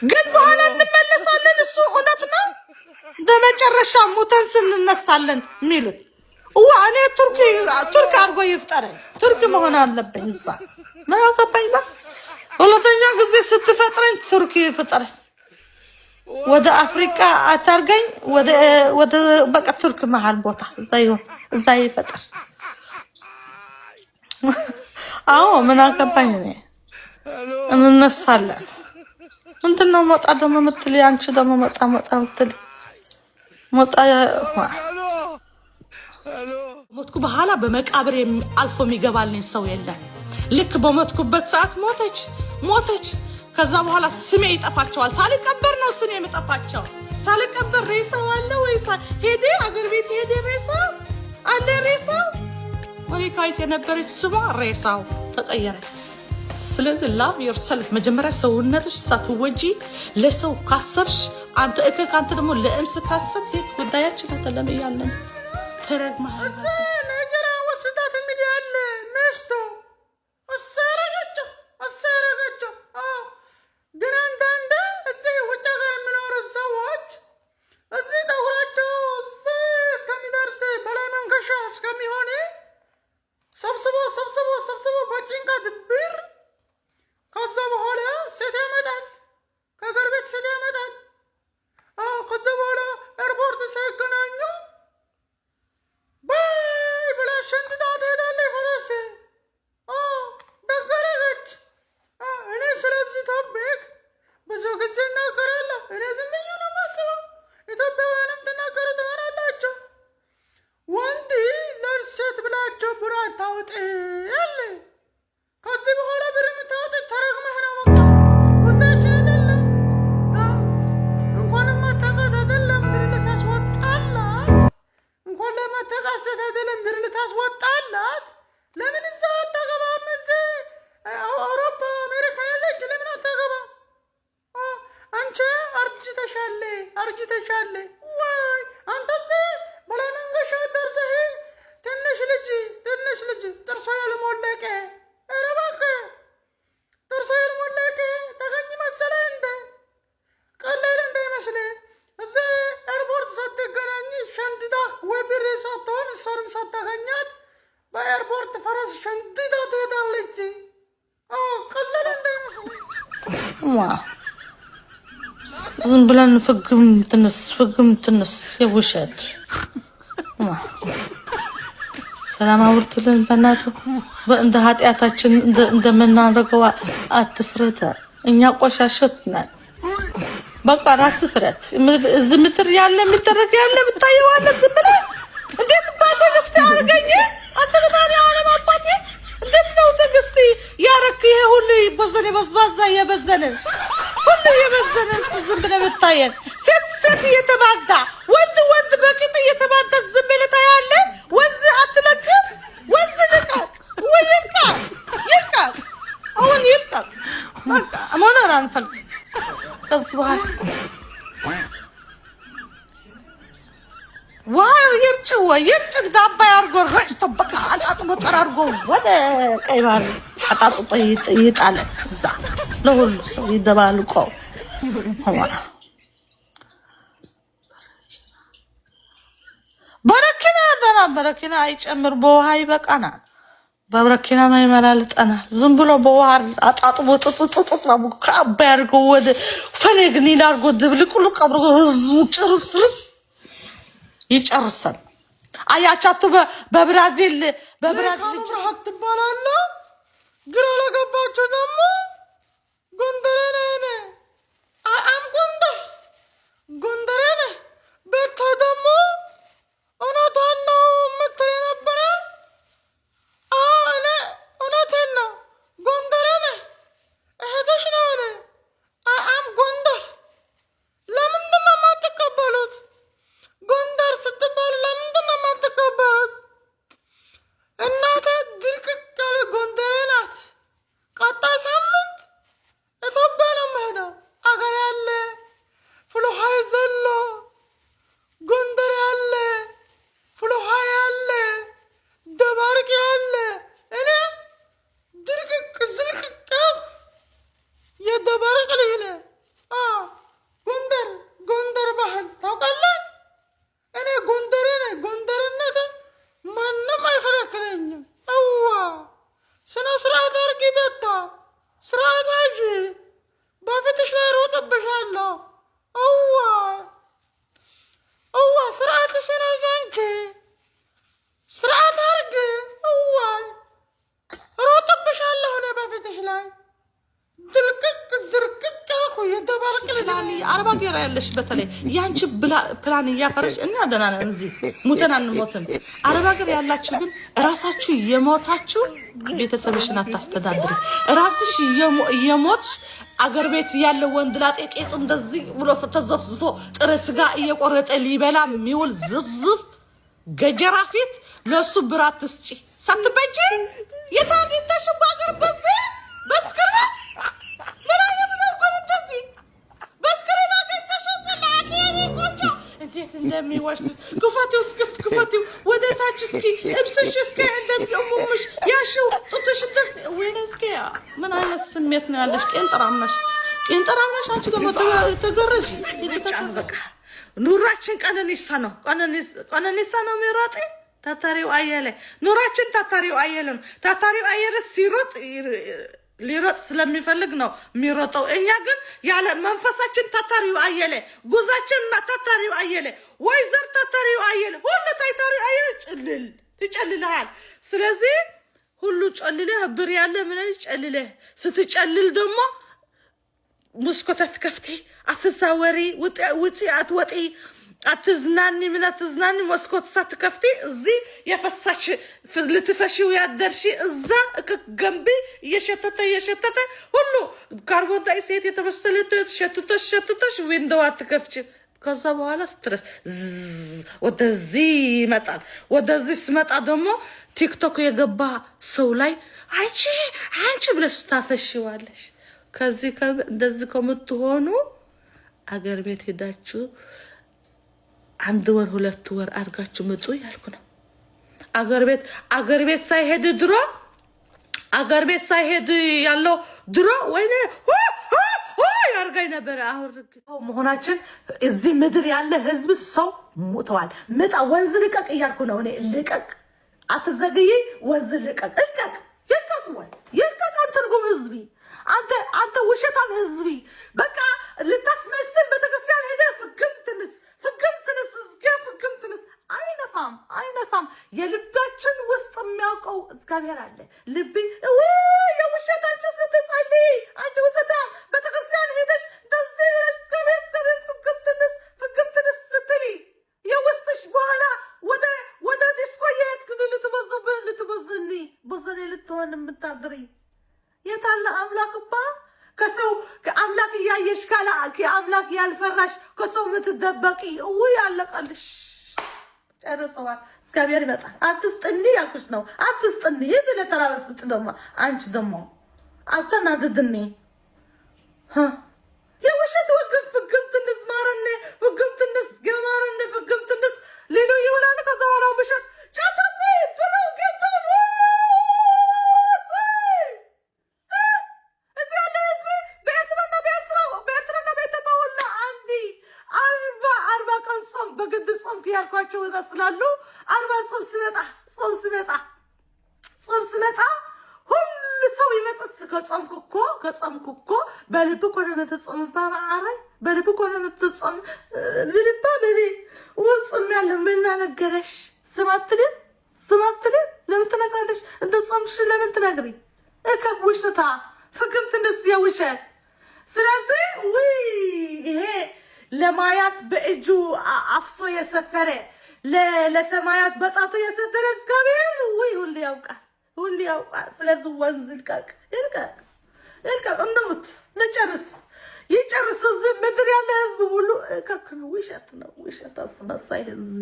ግን በኋላ እንመለሳለን እሱ እውነት ነው በመጨረሻ ሞተን ስንነሳለን የሚሉት እኔ ቱርክ አድርጎ ይፍጠረኝ ቱርክ መሆን አለብኝ እዛ ምን አገባኝ ባ ሁለተኛ ጊዜ ስትፈጥረኝ ቱርክ ይፍጠረኝ ወደ አፍሪካ አታርገኝ ወደ በቃ ቱርክ መሃል ቦታ እዛ ይፈጠር አዎ ምን አገባኝ እኔ እንነሳለን እንትና ሞጣ ደሞ ምትል አንቺ ደሞ ሞጣ ምትል ሞጣ ሞትኩ በኋላ በመቃብር አልፎ የሚገባልኝ ሰው የለም ልክ በሞትኩበት ሰዓት ሞተች ከዛ በኋላ ስሜ ይጠፋቸዋል ሳልቀበር ነው ስሜ የሚጠፋቸው ሳልቀበር ሬሳው አለ ወይስ ሄዴ አገር ቤት ሄዴ ሬሳው አለ ሬሳው ወሪካይት የነበረች ስሟ ሬሳው ተቀየረች ስለዚህ ላቭ ዮርሰልፍ መጀመሪያ ሰውነትሽ ሳትወጂ ለሰው ካሰብሽ አንተ ካንተ ደግሞ ለእምስ ካሰብ ሄት ጉዳያችን ተለመያለን ተረግማ ነገራ ወስዳት ምን ያለ መስቶ አሰረገቸው ግን አንዳንድ እዚህ ውጭ ሀገር የሚኖሩ ሰዎች እዚህ ጠጉራቸው እስከሚደርስ በላይ መንከሻ እስከሚሆን ሰብስቦ በጭንቀት ብር ከዛ በኋላ ሴት ያመጣል ከሀገር ቤት ሴት ያመጣል ከዛ በኋላ ኤርፖርት ሳይገናኙ ባይ ብላ ሸንጥታ ትሄዳለች ፈረስ ደገረገች እኔ ስለዚህ ቶፒክ ብዙ ጊዜ እናገራለሁ እኔ ዝም ብዬ ነው የማስበው ኢትዮጵያውያንም ትናገሩ ትሆናላችሁ ወንድ ለሴት ብላቸው ብር አታውጥ ያለ ከዚህ በኋላ ብር የምታወጥ ተረግመህ ነው በቃ ጉዳያችን አይደለም እንኳንም ማታቃት አይደለም ብር ልታስወጣላት እንኳን ለማተቃሰት አይደለም ብር ልታስወጣላት ለምን እዛ አታገባም እዚህ አውሮፓ አሜሪካ ያለች ለምን አታገባም አንቺ አርጅተሻለ ወይ አንተ እዚህ በላይ መንገሻ ደርሰህ ትንሽ ልጅ ጥርሶ ያልሞለቀ ኧረ እባክህ ጥርሶ ያልሞለቀ ተገኝ መሰለህ እንደ ቀላል እንዳይመስልህ እዚህ ኤርፖርት ሳትገናኝ ሸንድዳ ወይ ብር ሳትሆን እሷንም ሳታገኛት በኤርፖርት ፈረስ ሸንድዳ ትሄዳለች ቀላል እንዳይመስልህ ዝም ብለን ፍግም ትንስ የውሸት ሰላም አውርትልን በእናቱ እንደ ኃጢአታችን እንደምናደርገው አትፍረተ እኛ ቆሻሸት ነን በቃ ራስ ፍረት እዚህ ምድር ያለ የሚደረግ ያለ የምታየው አለ ዝም ብለህ እንዴት ባትግስት አድርገኝ አንተ በታሪ ዓለም አባቴ እንዴት ነው ትግስት ያረክ ይሄ ሁሉ በዘነ በዝባዛ የበዘነ ሁሉ የበዘነ ዝም ብለህ ብታየን ሴት እየተባዳ ወንድ በቂጥ እየተባዳ ዝም ብለህ ታያለህ ወንዝ አትለቅም ወንዝ ልቀቅ ወይ ይልቀቅ አሁን ይልቀቅ በቃ መኖር አንፈልግም ከዚህ በኋላ ይርጭ ዳባ ያርጎ ረጭቶ በቃ አጣጥቦ ጠራርጎ ወደ ቀይ ባህር አጣጥቦ ይጣለ እዛ ለሁሉ ሰው ይደባልቆ በረኪና አይጨምር በውሃ ይበቃናል በበረኪና ማይመላልጠናል ዝም ብሎ በውሃ አጣጥቦ ጥጥጥ ከአባ ያርጎ ወደ ፈለግኒ ላርጎ ድብልቁሉ ቀብሮ ህዝቡ ጭርስርስ ይጨርሳል አያቻቱ በብራዚል ትባላለ ግራ ለገባችሁ ደግሞ ጎንደሬ ነህ አም ጎንደሬ ነህ ቤታ ደግሞ እውነቷን ነው የምታይ ነበረ እኔ እውነቴን ነው ጎንደሬ ነህ እህትሽ ነው እኔ አም ጎንደር ለምንድን ነው የማትቀበሉት ጎንደር ስትባሉ ለምንድን ነው የማትቀበሉት እናቴ ድርቅቅ ያለ ጎንደሬ ናት ቀጣይ ሳምንት ኢትዮጵያ ነው የምሄደው ፕላን አረብ ሀገር ያለሽ በተለይ ያንቺ ፕላን እያፈረሽ እና ደህና ነን እዚህ ሙተን አንሞትም። አረብ ሀገር ያላችሁ ግን ራሳችሁ የሞታችሁ ቤተሰብሽን አታስተዳድሪ። ራስሽ የሞትሽ አገር ቤት ያለው ወንድ ላጤ ቄጥ እንደዚህ ብሎ ተዘፍዝፎ ጥሬ ስጋ እየቆረጠ ሊበላ የሚውል ዝፍዝፍ ገጀራ ፊት ለሱ ብራት ትስጪ ሰምትበጂ የታዲዳሽ ባገር በዚህ በስከረ ምን አይነት ነው እንደዚህ በስከረ ታዲዳሽ ሰላም ቆንጆ እንዴት እንደሚወስድ ክፈቲው ወደ ታች እስኪ እብስሽ እስኪ እንደዚህ ሙሙሽ ያሽው ጡትሽ እንደዚህ ወይነስኪያ ምን አይነት ስሜት ነው ያለሽ? ቄንጠራምነሽ አንቺ ደግሞ ተገረጂ ይጫን በቃ ኑራችን ቀነኒሳ ነው የሚሮጥ ታታሪው አየለ ኑራችን ታታሪው አየለ ነው። ታታሪው አየለ ሲሮጥ ሊሮጥ ስለሚፈልግ ነው የሚሮጠው። እኛ ግን ያለ መንፈሳችን ታታሪው አየለ ጉዛችንና ታታሪው አየለ ወይዘር ታታሪው አየለ ሁሉ ታታሪው አየለ ይጨልልሃል። ስለዚህ ሁሉ ጨልለህ ብር ያለ ምን ይጨልለህ ስትጨልል ደግሞ መስኮታት ከፍቲ አትዛወሪ ውጪ አትወጪ አትዝናኒ ምን አትዝናኒ መስኮት ሳትከፍቲ እዚህ የፈሳሽ ልትፈሺው ያደርሺ እዛ ገንቢ እየሸተተ ሁሉ ካርቦን ዳይኦክሳይድ የተበሰለተ ሸተተሽ ዊንዶው አትከፍቺ። ከዛ በኋላ ስትረስ ወደዚህ ይመጣል። ወደዚህ ሲመጣ ደግሞ ቲክቶክ የገባ ሰው ላይ አንቺ ብለሽ ታፈሺዋለሽ። ከዚህ እንደዚህ ከምትሆኑ አገር ቤት ሄዳችሁ 1 ወር 2 ወር አድርጋችሁ መጡ ያልኩ ነው። አገር ቤት ሳይሄድ ያለው ድሮ ወይኔ ያርጋይ ነበር። አሁን መሆናችን እዚህ ምድር ያለ ህዝብ ሰው ሞተዋል። መጣ ወንዝ ልቀቅ እያልኩ ነው እኔ። ልቀቅ አትዘግይ፣ ወንዝ ልቀቅ ይልቀቅ አንተርጉም ህዝቢ አንተ ውሸታም ህዝቢ በቃ ልታስመስል ቤተክርስቲያን ሄደ ፍግምትንስ አይነፋም። የልባችን ውስጥ የሚያውቀው እግዚአብሔር አለ። ልብ የውሸታችን ስትጸልይ አንቺ ውሸታም ቤተክርስቲያን ሄደሽ ፍግምትንስ ስትል የውስጥሽ በኋላ ወደ ዲስኮ የሄድክ ልትበዝኒ ልትሆን የምታድሪ የታለ አምላክባ ከሰው ከአምላክ እያየሽ ካላ ከአምላክ ያልፈራሽ ከሰው ምትደበቂ ያለቀልሽ ጨርሰዋል። እግዚአብሔር ይመጣል። አትስጥኒ ያልኩሽ ነው። አትስጥኒ ይሄ ለተራበስጥ ደግሞ አንቺ ደግሞ አተናደድኒ የውሸት ወገን ፍግምትንስ ማረነ ፍግምትንስ ገማረነ ፍግምትንስ ሌሎ ይሆናል። ከዛ በኋላ ውሸት ጫታኔ ድሮ ጌታን በግድ ጾም ያልኳቸው ይመስላሉ። 40 ጾም ስመጣ ሁሉ ሰው ይመጽስ ከጾምኩ እኮ በልብ ኮነ በተጾም ባማራይ በልብ ኮነ በተጾም ልብባ በኔ ወጽም ያለ ምን ነገረሽ? ስማትልን ለምን ትነግራለሽ? እንደ ጾምሽ ለምን ትነግሪ? ውሽታ ፍግምትንስ የውሸት ስለዚህ ይሄ ለማያት በእጁ አፍሶ የሰፈረ ለሰማያት በጣቱ የሰደረ እግዚአብሔር ሁሉ ያውቃል። ስለዚህ ወንዝ ይልቀቅ እንሙት ይጨርስ። እዚህ ምድር ያለ ህዝብ ሁሉ ውሸት ነው። ውሸት አስመሳይ ህዝብ